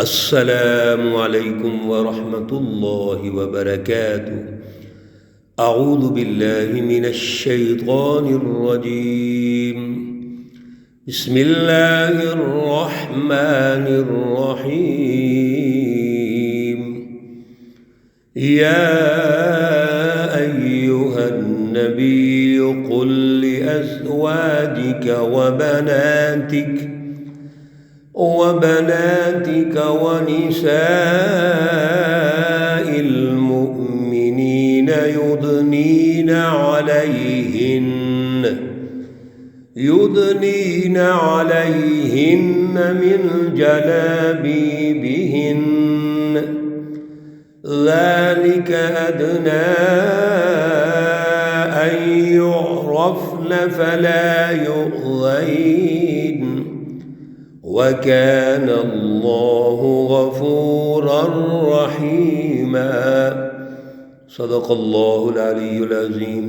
السلام علیکم ورحمۃ اللہ وبرکاتہ۔ اعوذ باللہ من الشیطان الرجیم، بسم اللہ الرحمن الرحیم۔ یا ایہا النبی قل لأزواجک وبناتك ونساء المؤمنين يدنين عليهن من جلابيبهن ذلك أدنى أن يعرفن فلا يؤذين وَكَانَ اللَّهُ غَفُورًا رَحِيمًا۔ صدق اللہ العلی العظیم۔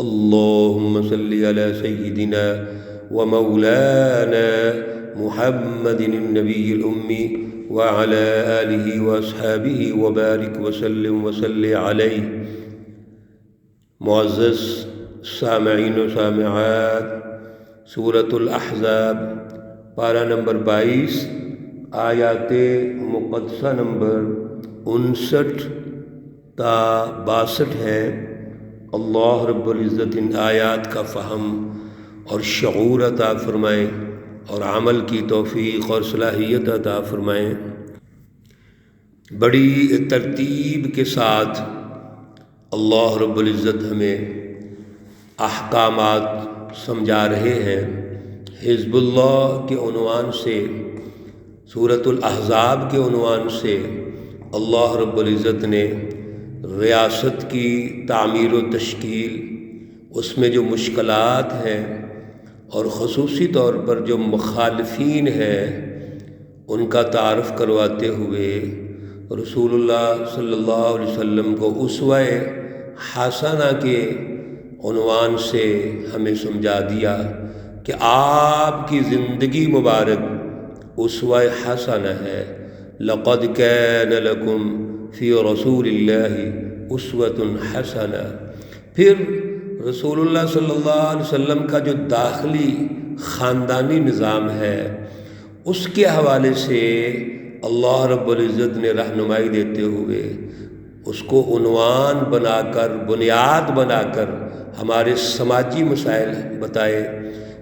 اللہم صلی علی سیدنا ومولانا محمد النبی الأمی وعلى آلہ واصحابہ وبارک وسلم وصلی علیہ۔ معزز سامعین و سامعات، سورۃ الاحزاب پارہ نمبر 22 آیات مقدسہ نمبر 59 تا 62 ہے۔ اللہ رب العزت ان آیات کا فہم اور شعور عطا فرمائیں اور عمل کی توفیق اور صلاحیت عطا فرمائیں۔ بڑی ترتیب کے ساتھ اللہ رب العزت ہمیں احکامات سمجھا رہے ہیں۔ حزب اللہ کے عنوان سے، سورۃ الاحزاب کے عنوان سے اللہ رب العزت نے ریاست کی تعمیر و تشکیل، اس میں جو مشکلات ہیں اور خصوصی طور پر جو مخالفین ہیں ان کا تعارف کرواتے ہوئے رسول اللہ صلی اللہ علیہ وسلم کو اسوہ حسنہ کے عنوان سے ہمیں سمجھا دیا کہ آپ کی زندگی مبارک اسوہ حسنہ ہے۔ لقد کان لکم فی رسول اللہ اسوۃ حسنہ۔ پھر رسول اللہ صلی اللہ علیہ وسلم کا جو داخلی خاندانی نظام ہے اس کے حوالے سے اللہ رب العزت نے رہنمائی دیتے ہوئے اس کو عنوان بنا کر، بنیاد بنا کر ہمارے سماجی مسائل بتائے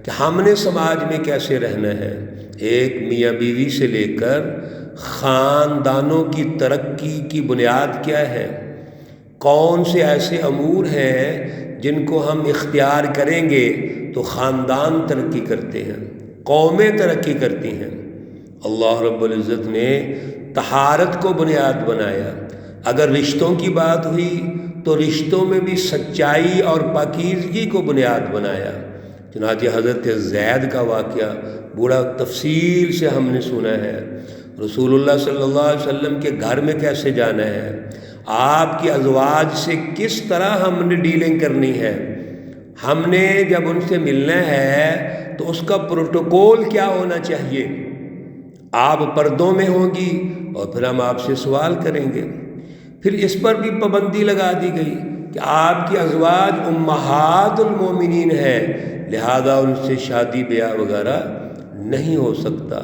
کہ ہم نے سماج میں کیسے رہنا ہے۔ ایک میاں بیوی سے لے کر خاندانوں کی ترقی کی بنیاد کیا ہے، کون سے ایسے امور ہیں جن کو ہم اختیار کریں گے تو خاندان ترقی کرتے ہیں، قومیں ترقی کرتی ہیں۔ اللہ رب العزت نے طہارت کو بنیاد بنایا۔ اگر رشتوں کی بات ہوئی تو رشتوں میں بھی سچائی اور پاکیزگی کو بنیاد بنایا۔ چنانچہ حضرت زید کا واقعہ بڑا تفصیل سے ہم نے سنا ہے۔ رسول اللہ صلی اللہ علیہ وسلم کے گھر میں کیسے جانا ہے، آپ کی ازواج سے کس طرح ہم نے ڈیلنگ کرنی ہے، ہم نے جب ان سے ملنا ہے تو اس کا پروٹوکول کیا ہونا چاہیے۔ آپ پردوں میں ہوں گی اور پھر ہم آپ سے سوال کریں گے۔ پھر اس پر بھی پابندی لگا دی گئی کہ آپ کی ازواج امہات المومنین ہیں، لہذا ان سے شادی بیاہ وغیرہ نہیں ہو سکتا۔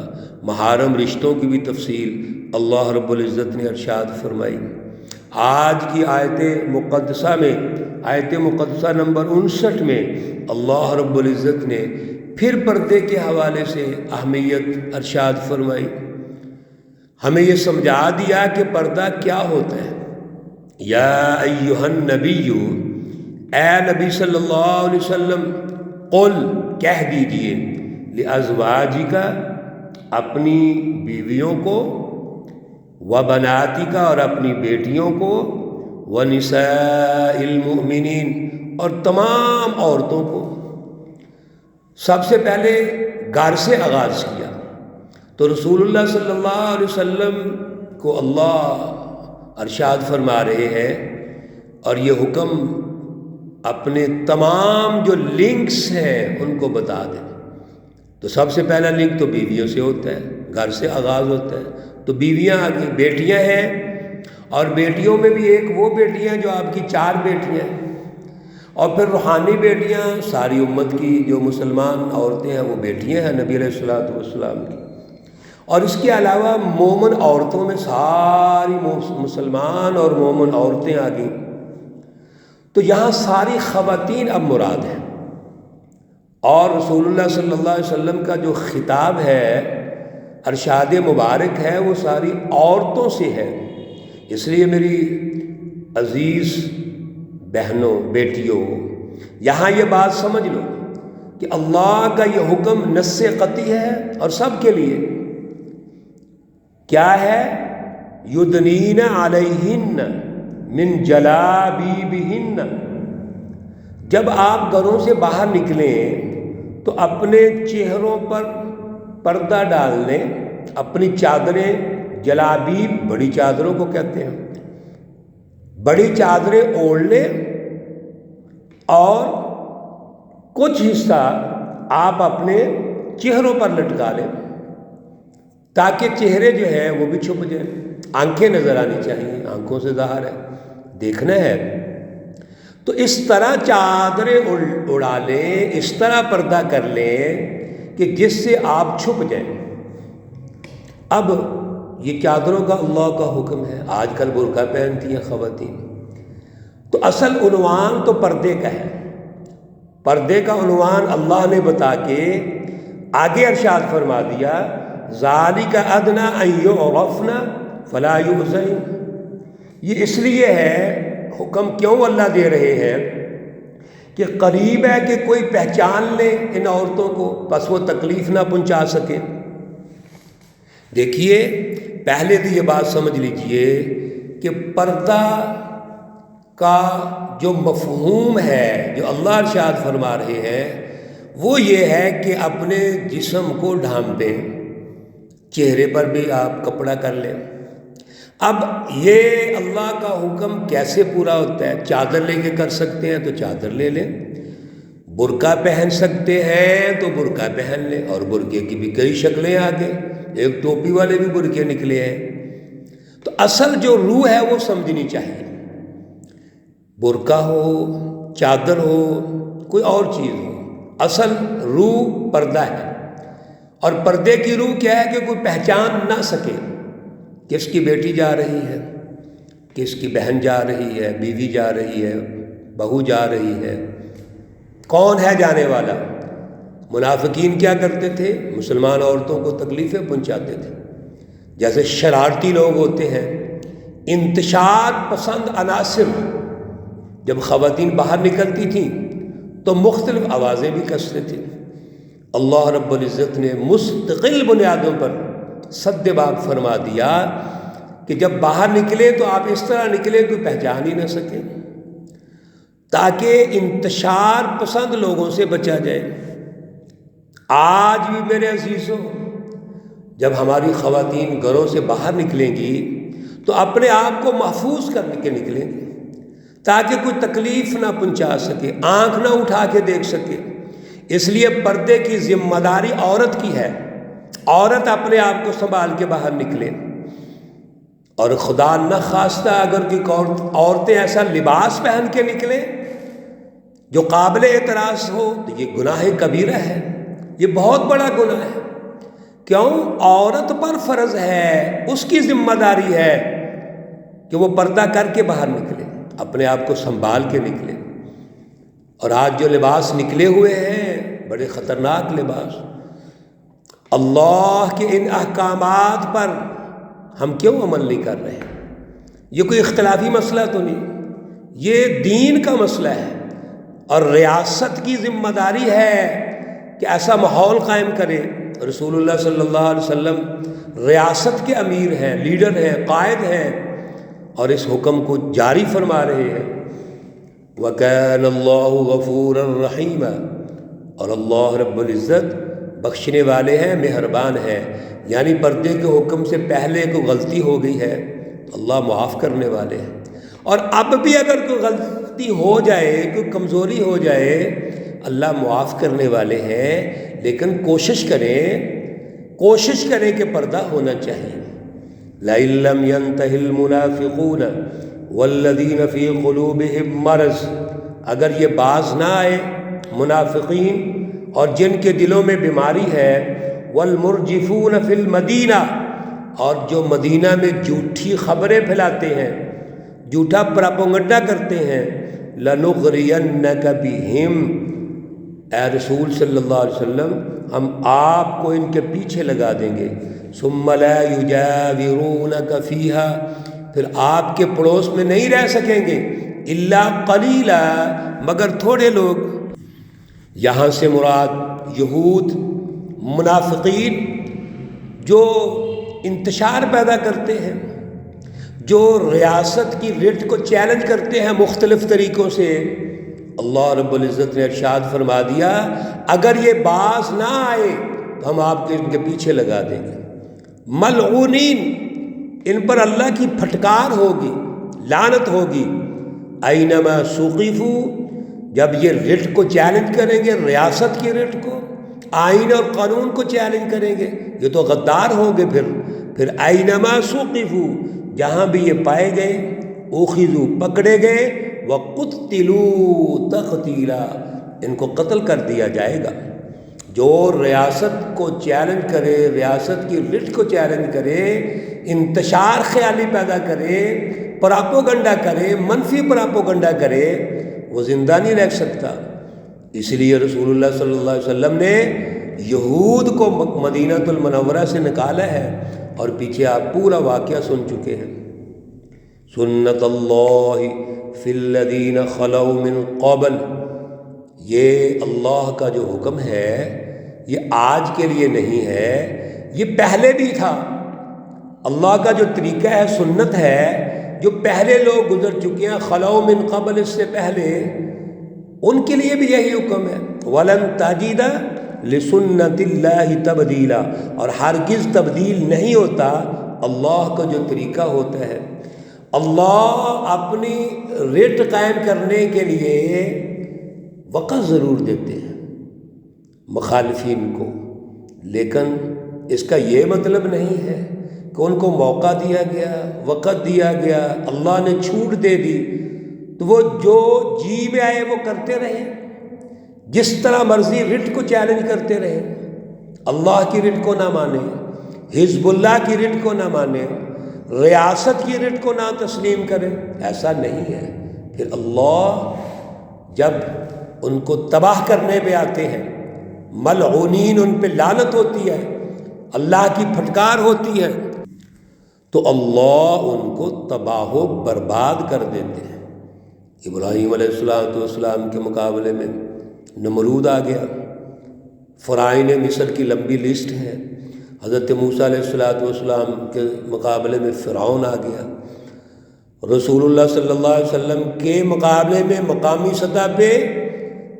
محارم رشتوں کی بھی تفصیل اللہ رب العزت نے ارشاد فرمائی۔ آج کی آیت مقدسہ میں، آیت مقدسہ نمبر 59 میں اللہ رب العزت نے پھر پردے کے حوالے سے اہمیت ارشاد فرمائی، ہمیں یہ سمجھا دیا کہ پردہ کیا ہوتا ہے۔ یا ایہا النبی، اے نبی صلی اللہ علیہ وسلم، قل کہہ دیجئے، لازواجک اپنی بیویوں کو، وبناتک اور اپنی بیٹیوں کو، ونساء المؤمنین اور تمام عورتوں کو۔ سب سے پہلے گھر سے آغاز کیا تو رسول اللہ صلی اللہ علیہ وسلم کو اللہ ارشاد فرما رہے ہیں اور یہ حکم اپنے تمام جو لنکس ہیں ان کو بتا دیں۔ تو سب سے پہلا لنک تو بیویوں سے ہوتا ہے، گھر سے آغاز ہوتا ہے۔ تو بیویاں آ گئی، بیٹیاں ہیں، اور بیٹیوں میں بھی ایک وہ بیٹیاں جو آپ کی 4 بیٹیاں ہیں، اور پھر روحانی بیٹیاں ساری امت کی جو مسلمان عورتیں ہیں وہ بیٹیاں ہیں نبی علیہ الصلوۃ والسلام کی، اور اس کے علاوہ مومن عورتوں میں ساری مسلمان اور مومن عورتیں آ گئیں۔ تو یہاں ساری خواتین اب مراد ہیں، اور رسول اللہ صلی اللہ علیہ وسلم کا جو خطاب ہے، ارشاد مبارک ہے، وہ ساری عورتوں سے ہے۔ اس لیے میری عزیز بہنوں، بیٹیوں، یہاں یہ بات سمجھ لو کہ اللہ کا یہ حکم نص قطعی ہے اور سب کے لیے۔ کیا ہے؟ یدنین علیہن من جلابیبہن۔ جب آپ گھروں سے باہر نکلیں تو اپنے چہروں پر پردہ ڈال لیں، اپنی چادریں، جلابیب بڑی چادروں کو کہتے ہیں، بڑی چادریں اوڑھ لیں، اور کچھ حصہ آپ اپنے چہروں پر لٹکا لیں تاکہ چہرے جو ہیں وہ بھی چھپ جائیں۔ آنکھیں نظر آنی چاہیے، آنکھوں سے ظاہر ہے، دیکھنا ہے۔ تو اس طرح چادریں اڑا لیں، اس طرح پردہ کر لیں کہ جس سے آپ چھپ جائیں۔ اب یہ چادروں کا اللہ کا حکم ہے، آج کل برقع پہنتی ہیں خواتین، تو اصل عنوان تو پردے کا ہے۔ پردے کا عنوان اللہ نے بتا کے آگے ارشاد فرما دیا، ذالک ادنی ان یعرفن فلا یؤذین۔ یہ اس لیے ہے، حکم کیوں اللہ دے رہے ہیں کہ قریب ہے کہ کوئی پہچان لے ان عورتوں کو، بس وہ تکلیف نہ پہنچا سکے۔ دیکھیے، پہلے تو یہ بات سمجھ لیجئے کہ پردہ کا جو مفہوم ہے، جو اللہ ارشاد فرما رہے ہیں، وہ یہ ہے کہ اپنے جسم کو ڈھانپیں، چہرے پر بھی آپ کپڑا کر لیں۔ اب یہ اللہ کا حکم کیسے پورا ہوتا ہے؟ چادر لے کے کر سکتے ہیں تو چادر لے لیں، برقع پہن سکتے ہیں تو برقع پہن لیں، اور برقعے کی بھی کئی شکلیں آ گئیں، ایک ٹوپی والے بھی برقعے نکلے ہیں۔ تو اصل جو روح ہے وہ سمجھنی چاہیے، برقع ہو، چادر ہو، کوئی اور چیز ہو، اصل روح پردہ ہے۔ اور پردے کی روح کیا ہے کہ کوئی پہچان نہ سکے، کس کی بیٹی جا رہی ہے، کس کی بہن جا رہی ہے، بیوی جا رہی ہے، بہو جا رہی ہے، کون ہے جانے والا۔ منافقین کیا کرتے تھے؟ مسلمان عورتوں کو تکلیفیں پہنچاتے تھے۔ جیسے شرارتی لوگ ہوتے ہیں، انتشار پسند عناصر، جب خواتین باہر نکلتی تھیں تو مختلف آوازیں بھی کستے تھے۔ اللہ رب العزت نے مستقل بنیادوں پر سد باب فرما دیا کہ جب باہر نکلے تو آپ اس طرح نکلے کہ پہچان ہی نہ سکیں، تاکہ انتشار پسند لوگوں سے بچا جائے۔ آج بھی میرے عزیزوں، جب ہماری خواتین گھروں سے باہر نکلیں گی تو اپنے آپ کو محفوظ کر کے نکلیں گی تاکہ کوئی تکلیف نہ پہنچا سکے، آنکھ نہ اٹھا کے دیکھ سکے۔ اس لیے پردے کی ذمہ داری عورت کی ہے، عورت اپنے آپ کو سنبھال کے باہر نکلے۔ اور خدا نہ خواستہ اگر کوئی عورتیں ایسا لباس پہن کے نکلیں جو قابل اعتراض ہو تو یہ گناہ کبیرہ ہے، یہ بہت بڑا گناہ ہے۔ کیوں؟ عورت پر فرض ہے، اس کی ذمہ داری ہے کہ وہ پردہ کر کے باہر نکلے، اپنے آپ کو سنبھال کے نکلے۔ اور آج جو لباس نکلے ہوئے ہیں، بڑے خطرناک لباس، اللہ کے ان احکامات پر ہم کیوں عمل نہیں کر رہے؟ یہ کوئی اختلافی مسئلہ تو نہیں، یہ دین کا مسئلہ ہے، اور ریاست کی ذمہ داری ہے کہ ایسا ماحول قائم کرے۔ رسول اللہ صلی اللہ علیہ وسلم ریاست کے امیر ہیں، لیڈر ہیں، قائد ہیں، اور اس حکم کو جاری فرما رہے ہیں۔ وَكَانَ اللَّهُ غَفُورًا رَحِيمًا، اور اللہ رب العزت بخشنے والے ہیں، مہربان ہیں۔ یعنی پردے کے حکم سے پہلے کوئی غلطی ہو گئی ہے تو اللہ معاف کرنے والے ہیں، اور اب بھی اگر کوئی غلطی ہو جائے، کوئی کمزوری ہو جائے، اللہ معاف کرنے والے ہیں۔ لیکن کوشش کریں کہ پردہ ہونا چاہیے۔ لئن لم ينتهِ المنافقون والذین فی قلوبہم مرض، اگر یہ باز نہ آئے منافقین اور جن کے دلوں میں بیماری ہے، والمرجفون فی المدینہ، اور جو مدینہ میں جھوٹی خبریں پھیلاتے ہیں، جھوٹا پراپگنڈا کرتے ہیں، لنغرینک بہم، اے رسول صلی اللہ علیہ وسلم ہم آپ کو ان کے پیچھے لگا دیں گے، ثم لا یجاورونک فیہا، پھر آپ کے پڑوس میں نہیں رہ سکیں گے، الا قلیلا، مگر تھوڑے لوگ۔ یہاں سے مراد یہود، منافقین جو انتشار پیدا کرتے ہیں، جو ریاست کی رٹ کو چیلنج کرتے ہیں مختلف طریقوں سے، اللہ رب العزت نے ارشاد فرما دیا اگر یہ باز نہ آئے تو ہم آپ کے ان کے پیچھے لگا دیں گے، ملعونین، ان پر اللہ کی پھٹکار ہوگی، لعنت ہوگی، اینما ثقفوا، جب یہ رٹ کو چیلنج کریں گے، ریاست کی رٹ کو، آئین اور قانون کو چیلنج کریں گے، یہ تو غدار ہوں گے۔ پھر اینما ثقفوا، جہاں بھی یہ پائے گئے، اخذوا، پکڑے گئے، وقتلوا تقتیلا، ان کو قتل کر دیا جائے گا۔ جو ریاست کو چیلنج کرے، ریاست کی رٹ کو چیلنج کرے، انتشار خیالی پیدا کرے، پراپوگنڈا کرے، منفی پراپوگنڈا کرے، وہ زندہ نہیں رہ سکتا۔ اس لیے رسول اللہ صلی اللہ علیہ وسلم نے یہود کو مدینہ المنورہ سے نکالا ہے، اور پیچھے آپ پورا واقعہ سن چکے ہیں۔ سنت اللہ فی الذین خلو من قبل، یہ اللہ کا جو حکم ہے یہ آج کے لیے نہیں ہے، یہ پہلے بھی تھا۔ اللہ کا جو طریقہ ہے، سنت ہے، جو پہلے لوگ گزر چکے ہیں، خلو من قبل، اس سے پہلے، ان کے لیے بھی یہی حکم ہے۔ وَلَن تَجِدَ لِسُنَّتِ اللَّهِ تَبْدِيلًا، اور ہرگز تبدیل نہیں ہوتا اللہ کا جو طریقہ ہوتا ہے۔ اللہ اپنی رٹ قائم کرنے کے لیے وقت ضرور دیتے ہیں مخالفین کو، لیکن اس کا یہ مطلب نہیں ہے کہ ان کو موقع دیا گیا، وقت دیا گیا، اللہ نے چھوٹ دے دی تو وہ جو جی میں آئے وہ کرتے رہے، جس طرح مرضی رٹ کو چیلنج کرتے رہے، اللہ کی رٹ کو نہ مانے، حزب اللہ کی رٹ کو نہ مانے، ریاست کی رٹ کو نہ تسلیم کرے، ایسا نہیں ہے۔ پھر اللہ جب ان کو تباہ کرنے پہ آتے ہیں، ملعونین، ان پہ لعنت ہوتی ہے، اللہ کی پھٹکار ہوتی ہے، تو اللہ ان کو تباہ و برباد کر دیتے ہیں۔ ابراہیم علیہ السلام کے مقابلے میں نمرود آ گیا، فرعون مصر کی لمبی لسٹ ہے، حضرت موسیٰ علیہ السلام کے مقابلے میں فرعون آ گیا، رسول اللہ صلی اللہ علیہ وسلم کے مقابلے میں مقامی سطح پہ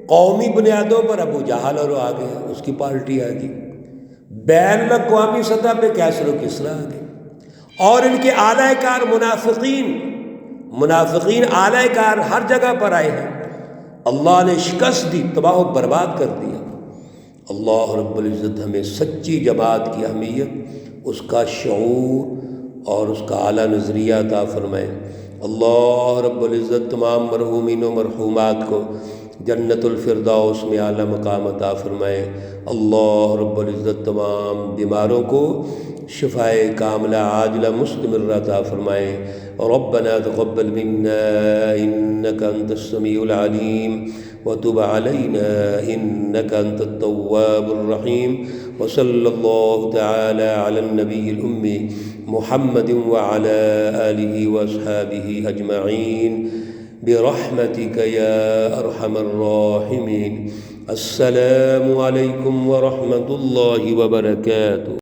قومی بنیادوں پر ابو جہل اور آ گیا، اس کی پارٹی آ گئی، بین الاقوامی سطح پہ کیسر و کسریٰ آ گئے، اور ان کے اعلی کار منافقین اعلی کار ہر جگہ پر آئے ہیں، اللہ نے شکست دی، تباہ و برباد کر دیا۔ اللہ رب العزت ہمیں سچی جماعت کی اہمیت، اس کا شعور اور اس کا اعلیٰ نظریہ عطا فرمائے۔ اللہ رب العزت تمام مرحومین و مرحومات کو جنت الفردوس میں اعلیٰ مقام عطا فرمائے۔ اللہ رب العزت تمام بیماروں کو شفائے کاملہ عاجلہ مستمرہ عطا فرمائے۔ ربنا تقبل منا انك انت السميع العليم وتب علينا انك انت التواب الرحيم، وصلى الله تعالى على النبي الأمي محمد وعلى آله وأصحابه أجمعين برحمتك يا أرحم الراحمين۔ السلام عليكم ورحمة الله وبركاته۔